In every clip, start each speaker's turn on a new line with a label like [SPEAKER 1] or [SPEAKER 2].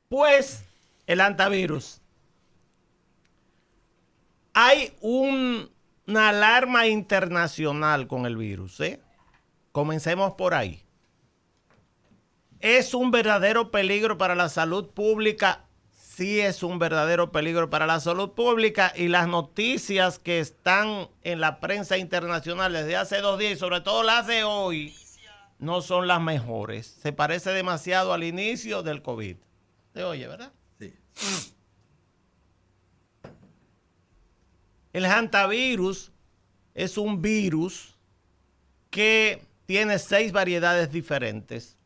[SPEAKER 1] Pues el hantavirus. Hay una alarma internacional con el virus, ¿eh? Comencemos por ahí. ¿Es un verdadero peligro para la salud pública? Sí, es un verdadero peligro para la salud pública, y las noticias que están en la prensa internacional desde hace 2 días, y sobre todo las de hoy, no son las mejores. Se parece demasiado al inicio del COVID. ¿Se oye, verdad?
[SPEAKER 2] Sí.
[SPEAKER 1] El hantavirus es un virus que tiene 6 variedades diferentes.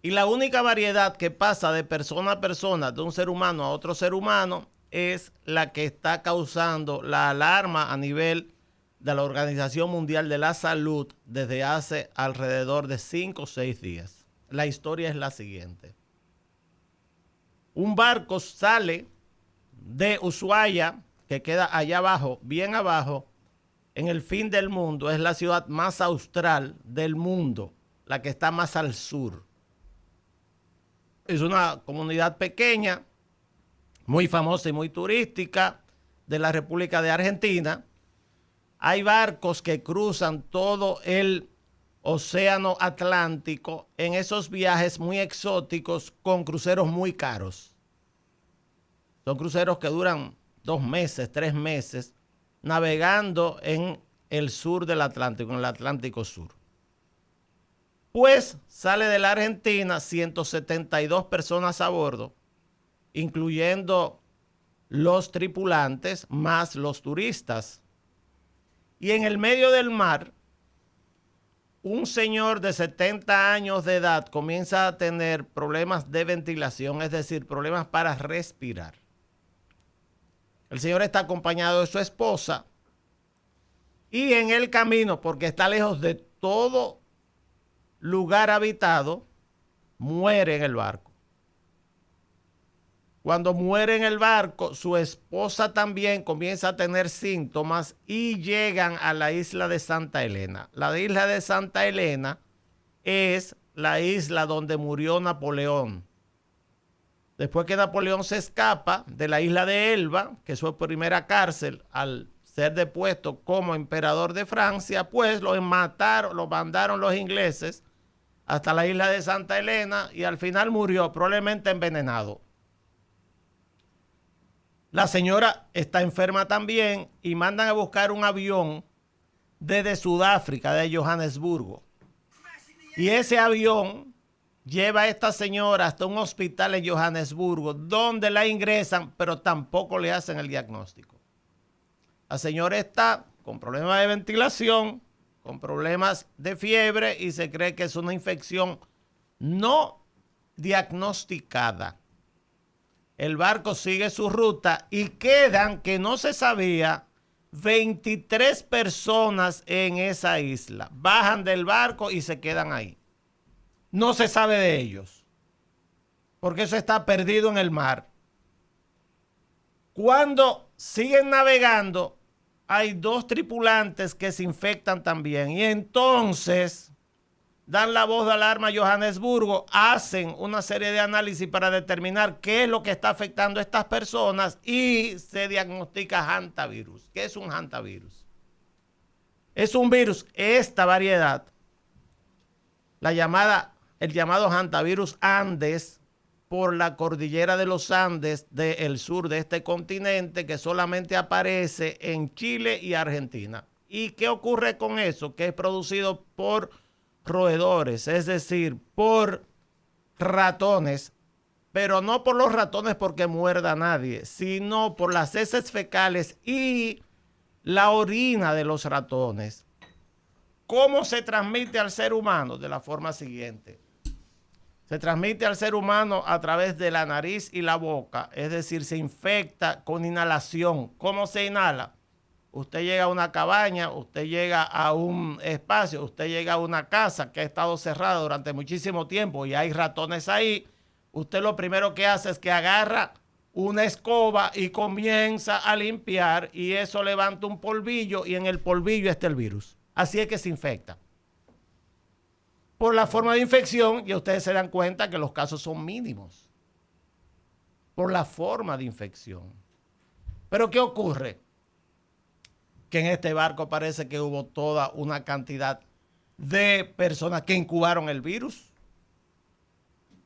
[SPEAKER 1] Y la única variedad que pasa de persona a persona, de un ser humano a otro ser humano, es la que está causando la alarma a nivel de la Organización Mundial de la Salud desde hace alrededor de 5 o 6 días. La historia es la siguiente. Un barco sale de Ushuaia, que queda allá abajo, bien abajo, en el fin del mundo. Es la ciudad más austral del mundo, la que está más al sur. Es una comunidad pequeña, muy famosa y muy turística de la República de Argentina. Hay barcos que cruzan todo el océano Atlántico en esos viajes muy exóticos con cruceros muy caros. Son cruceros que duran 2 meses, 3 meses, navegando en el sur del Atlántico, en el Atlántico Sur. Pues sale de la Argentina 172 personas a bordo, incluyendo los tripulantes más los turistas. Y en el medio del mar, un señor de 70 años de edad comienza a tener problemas de ventilación, es decir, problemas para respirar. El señor está acompañado de su esposa y en el camino, porque está lejos de todo lugar habitado, muere en el barco. Cuando muere en el barco, su esposa también comienza a tener síntomas y llegan a la isla de Santa Elena. La isla de Santa Elena es la isla donde murió Napoleón. Después que Napoleón se escapa de la isla de Elba, que es su primera cárcel al ser depuesto como emperador de Francia, pues lo mandaron los ingleses hasta la isla de Santa Elena y al final murió, probablemente envenenado. La señora está enferma también y mandan a buscar un avión desde Sudáfrica, de Johannesburgo. Y ese avión lleva a esta señora hasta un hospital en Johannesburgo, donde la ingresan, pero tampoco le hacen el diagnóstico. La señora está con problemas de ventilación, con problemas de fiebre y se cree que es una infección no diagnosticada. El barco sigue su ruta y quedan, que no se sabía, 23 personas en esa isla. Bajan del barco y se quedan ahí. No se sabe de ellos, porque eso está perdido en el mar. Cuando siguen navegando, hay 2 tripulantes que se infectan también. Y entonces dan la voz de alarma a Johannesburgo, hacen una serie de análisis para determinar qué es lo que está afectando a estas personas y se diagnostica hantavirus. ¿Qué es un hantavirus? Es un virus, esta variedad, el llamado hantavirus Andes, por la cordillera de los Andes del sur de este continente, que solamente aparece en Chile y Argentina. ¿Y qué ocurre con eso? Que es producido por roedores, es decir, por ratones, pero no por los ratones porque muerda a nadie, sino por las heces fecales y la orina de los ratones. ¿Cómo se transmite al ser humano? De la forma siguiente. Se transmite al ser humano a través de la nariz y la boca, es decir, se infecta con inhalación. ¿Cómo se inhala? Usted llega a una cabaña, usted llega a un espacio, usted llega a una casa que ha estado cerrada durante muchísimo tiempo y hay ratones ahí. Usted lo primero que hace es que agarra una escoba y comienza a limpiar y eso levanta un polvillo y en el polvillo está el virus. Así es que se infecta. Por la forma de infección, y ustedes se dan cuenta que los casos son mínimos. por la forma de infección. Pero ¿qué ocurre? Que en este barco parece que hubo toda una cantidad de personas que incubaron el virus.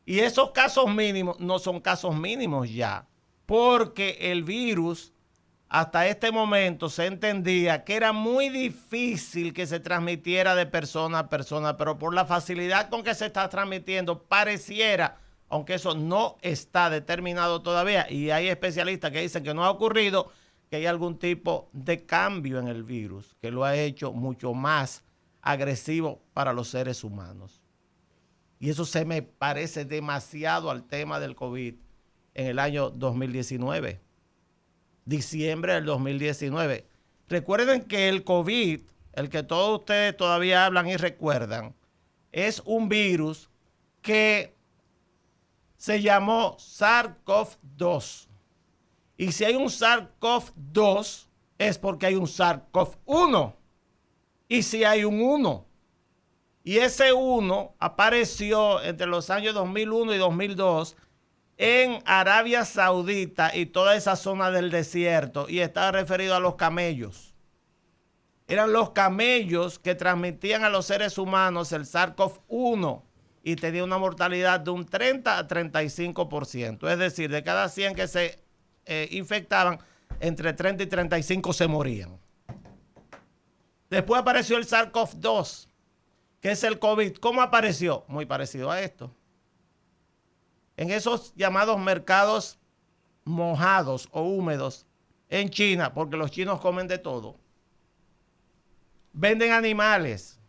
[SPEAKER 1] Y esos casos mínimos no son casos mínimos ya, porque el virus hasta este momento se entendía que era muy difícil que se transmitiera de persona a persona, pero por la facilidad con que se está transmitiendo pareciera, aunque eso no está determinado todavía, y hay especialistas que dicen que no ha ocurrido, que hay algún tipo de cambio en el virus que lo ha hecho mucho más agresivo para los seres humanos. Y eso se me parece demasiado al tema del COVID en el año 2019, diciembre del 2019. Recuerden que el COVID, el que todos ustedes todavía hablan y recuerdan, es un virus que se llamó SARS-CoV-2. Y si hay un SARS-CoV-2 es porque hay un SARS-CoV-1. Y si hay un 1. Y ese 1 apareció entre los años 2001 y 2002 en Arabia Saudita y toda esa zona del desierto, y estaba referido a los camellos. Eran los camellos que transmitían a los seres humanos el SARS-CoV-1 y tenía una mortalidad de un 30 a 35%. Es decir, de cada 100 que se infectaban, entre 30 y 35 se morían. Después apareció el SARS-CoV-2, que es el COVID. ¿Cómo apareció? Muy parecido a esto. En esos llamados mercados mojados o húmedos en China, porque los chinos comen de todo, venden animales,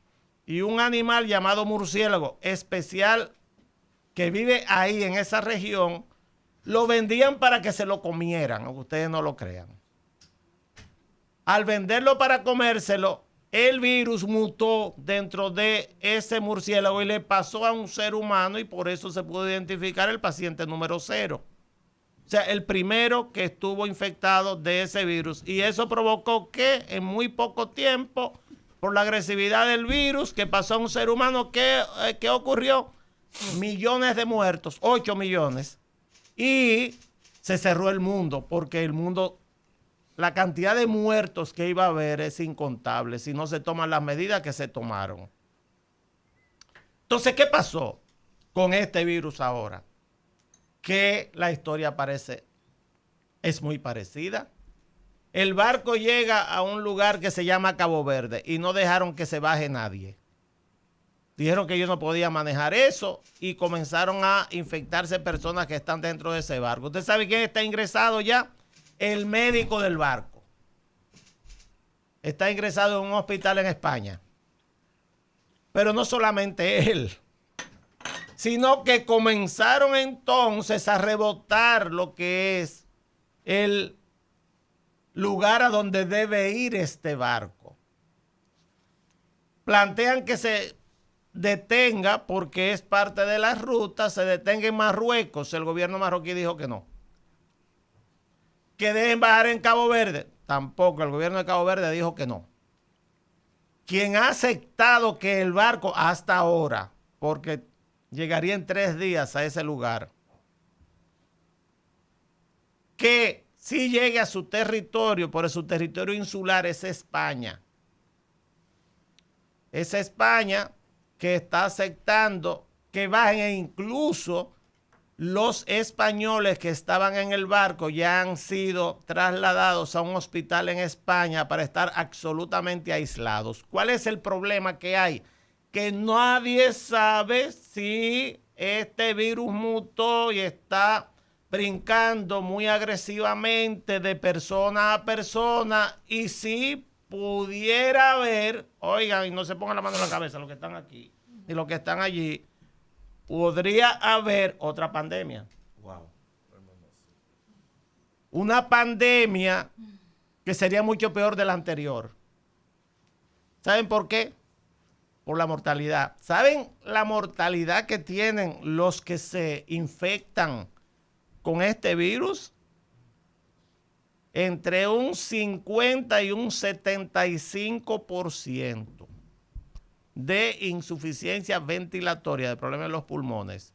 [SPEAKER 1] y un animal llamado murciélago especial que vive ahí en esa región, lo vendían para que se lo comieran, aunque ustedes no lo crean. Al venderlo para comérselo, el virus mutó dentro de ese murciélago y le pasó a un ser humano, y por eso se pudo identificar el paciente número 0. O sea, el primero que estuvo infectado de ese virus. Y eso provocó que en muy poco tiempo, por la agresividad del virus que pasó a un ser humano, ¿qué ocurrió? Millones de muertos, 8 millones. Y se cerró el mundo, porque el mundo, la cantidad de muertos que iba a haber es incontable si no se toman las medidas que se tomaron. Entonces, ¿qué pasó con este virus ahora? Que la historia es muy parecida. El barco llega a un lugar que se llama Cabo Verde y no dejaron que se baje nadie. Dijeron que ellos no podían manejar eso y comenzaron a infectarse personas que están dentro de ese barco. ¿Usted sabe quién está ingresado ya? El médico del barco. Está ingresado en un hospital en España. Pero no solamente él, sino que comenzaron entonces a rebotar lo que es el lugar a donde debe ir este barco. Plantean que se detenga, porque es parte de la ruta, se detenga en Marruecos. El gobierno marroquí dijo que no. Que dejen bajar en Cabo Verde, tampoco. El gobierno de Cabo Verde dijo que no. Quien ha aceptado que el barco hasta ahora, porque llegaría en 3 días a ese lugar, que si llegue a su territorio, por su territorio insular, es España. Es España que está aceptando que bajen, e incluso los españoles que estaban en el barco ya han sido trasladados a un hospital en España para estar absolutamente aislados. ¿Cuál es el problema que hay? Que nadie sabe si este virus mutó y está brincando muy agresivamente de persona a persona, y si pudiera haber, oigan, y no se pongan la mano en la cabeza los que están aquí y los que están allí, podría haber otra pandemia.
[SPEAKER 2] Wow.
[SPEAKER 1] Una pandemia que sería mucho peor de la anterior. ¿Saben por qué? Por la mortalidad. ¿Saben la mortalidad que tienen los que se infectan con este virus? Entre un 50 y un 75% de insuficiencia ventilatoria, de problemas en los pulmones.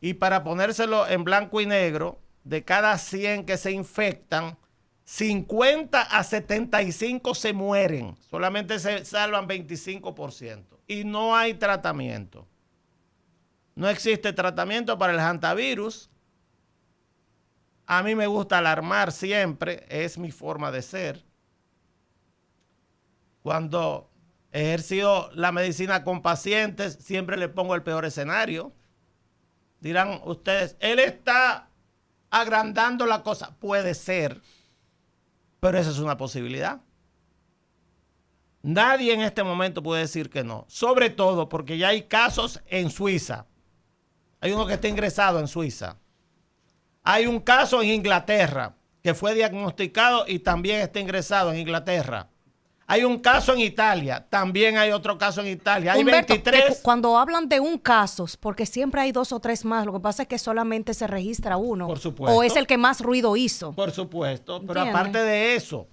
[SPEAKER 1] Y para ponérselo en blanco y negro, de cada 100 que se infectan, 50 a 75 se mueren. Solamente se salvan 25%. Y no hay tratamiento. No existe tratamiento para el hantavirus. A mí me gusta alarmar siempre. Es mi forma de ser. Cuando he ejercido la medicina con pacientes, siempre le pongo el peor escenario. Dirán ustedes, él está agrandando la cosa. Puede ser, pero esa es una posibilidad. Nadie en este momento puede decir que no. Sobre todo porque ya hay casos en Suiza. Hay uno que está ingresado en Suiza. Hay un caso en Inglaterra que fue diagnosticado y también está ingresado en Inglaterra. Hay un caso en Italia, también hay otro caso en Italia. Hay
[SPEAKER 2] Humberto,
[SPEAKER 1] 23.
[SPEAKER 2] Cuando hablan de un caso, porque siempre hay 2 o 3 más, lo que pasa es que solamente se registra uno.
[SPEAKER 1] Por supuesto.
[SPEAKER 2] O es el que más ruido hizo.
[SPEAKER 1] Por supuesto, pero
[SPEAKER 2] ¿Entiendes?
[SPEAKER 1] aparte de eso,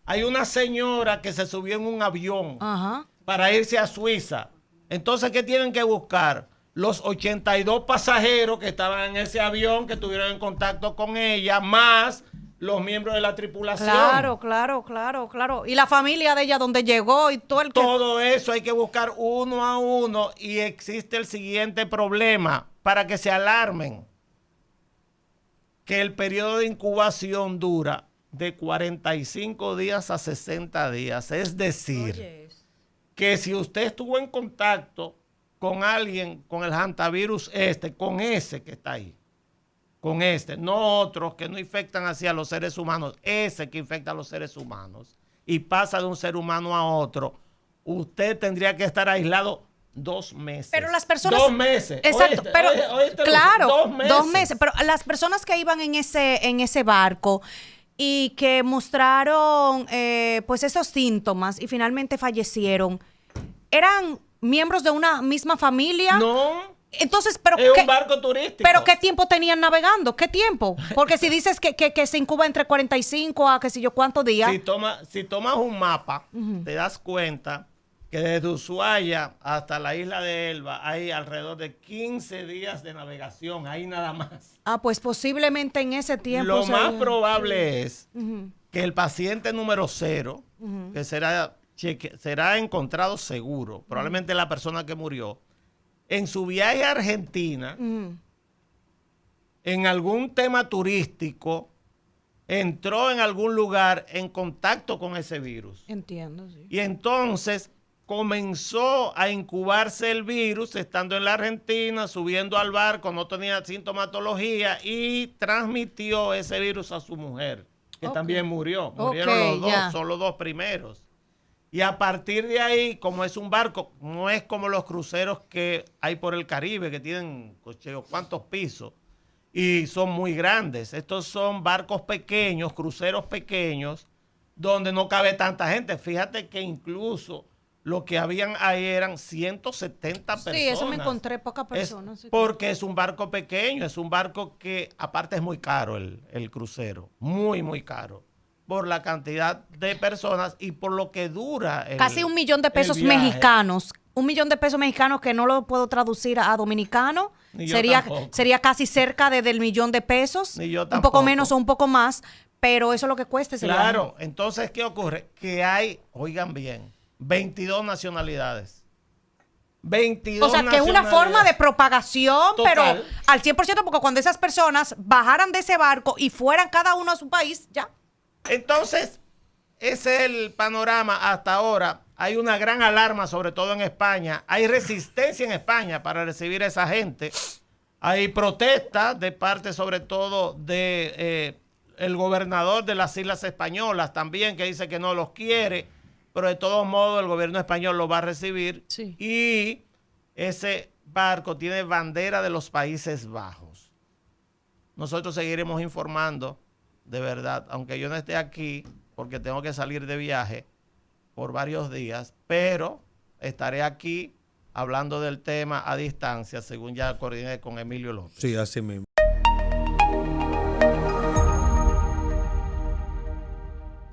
[SPEAKER 1] hay una señora que se subió en un avión
[SPEAKER 2] Ajá.
[SPEAKER 1] para irse a Suiza. Entonces, ¿qué tienen que buscar? Los 82 pasajeros que estaban en ese avión, que estuvieron en contacto con ella, más los miembros de la tripulación.
[SPEAKER 2] Claro. Y la familia de ella donde llegó y todo el que...
[SPEAKER 1] Todo eso hay que buscar uno a uno y existe el siguiente problema para que se alarmen. Que el periodo de incubación dura de 45 días a 60 días. Es decir, que si usted estuvo en contacto con alguien con el hantavirus con ese que está ahí, con no otros que no infectan hacia los seres humanos, ese que infecta a los seres humanos y pasa de un ser humano a otro, usted tendría que estar aislado 2 meses.
[SPEAKER 2] Pero las personas...
[SPEAKER 1] 2 meses.
[SPEAKER 2] Exacto, pero claro,
[SPEAKER 1] 2 meses.
[SPEAKER 2] Pero las personas que iban en ese barco y que mostraron pues esos síntomas y finalmente fallecieron, ¿eran miembros de una misma familia?
[SPEAKER 1] No.
[SPEAKER 2] Entonces, pero
[SPEAKER 1] es un barco turístico.
[SPEAKER 2] ¿Pero qué tiempo tenían navegando? ¿Qué tiempo? Porque si dices que se incuba entre 45 a qué sé yo cuántos días.
[SPEAKER 1] Si tomas un mapa, te das cuenta que desde Ushuaia hasta la isla de Elba hay alrededor de 15 días de navegación, ahí nada más.
[SPEAKER 2] Ah, pues posiblemente en ese tiempo.
[SPEAKER 1] Lo más probable es que el paciente número 0, que será encontrado seguro, probablemente la persona que murió, en su viaje a Argentina, en algún tema turístico, entró en algún lugar en contacto con ese virus.
[SPEAKER 2] Entiendo, sí.
[SPEAKER 1] Y entonces comenzó a incubarse el virus estando en la Argentina, subiendo al barco, no tenía sintomatología y transmitió ese virus a su mujer, que también murió. Murieron los dos, son los 2 primeros. Y a partir de ahí, como es un barco, no es como los cruceros que hay por el Caribe, que tienen cuántos pisos y son muy grandes. Estos son barcos pequeños, cruceros pequeños, donde no cabe tanta gente. Fíjate que incluso lo que habían ahí eran 170 personas.
[SPEAKER 2] Sí, eso me encontré, pocas personas.
[SPEAKER 1] Porque es un barco pequeño, es un barco que aparte es muy caro el crucero, muy, muy caro. Por la cantidad de personas y por lo que dura
[SPEAKER 2] casi $1 millón de pesos mexicanos. $1 millón de pesos mexicanos que no lo puedo traducir a dominicano. Sería casi cerca del $1 millón de pesos.
[SPEAKER 1] Ni yo tampoco.
[SPEAKER 2] Un poco menos o un poco más, pero eso es lo que cuesta ese viaje.
[SPEAKER 1] Claro, entonces, ¿qué ocurre? Que hay, oigan bien, 22 nacionalidades. 22
[SPEAKER 2] o sea, que es una forma de propagación,
[SPEAKER 1] total,
[SPEAKER 2] pero al 100%, porque cuando esas personas bajaran de ese barco y fueran cada uno a su país, ya.
[SPEAKER 1] Entonces, ese es el panorama hasta ahora. Hay una gran alarma, sobre todo en España. Hay resistencia en España para recibir a esa gente. Hay protestas de parte, sobre todo, de el gobernador de las Islas Españolas también, que dice que no los quiere, pero de todos modos el gobierno español lo va a recibir.
[SPEAKER 2] Sí.
[SPEAKER 1] Y ese barco tiene bandera de los Países Bajos. Nosotros seguiremos informando. De verdad, aunque yo no esté aquí porque tengo que salir de viaje por varios días, pero estaré aquí hablando del tema a distancia, según ya coordiné con Emilio López.
[SPEAKER 3] Sí, así mismo.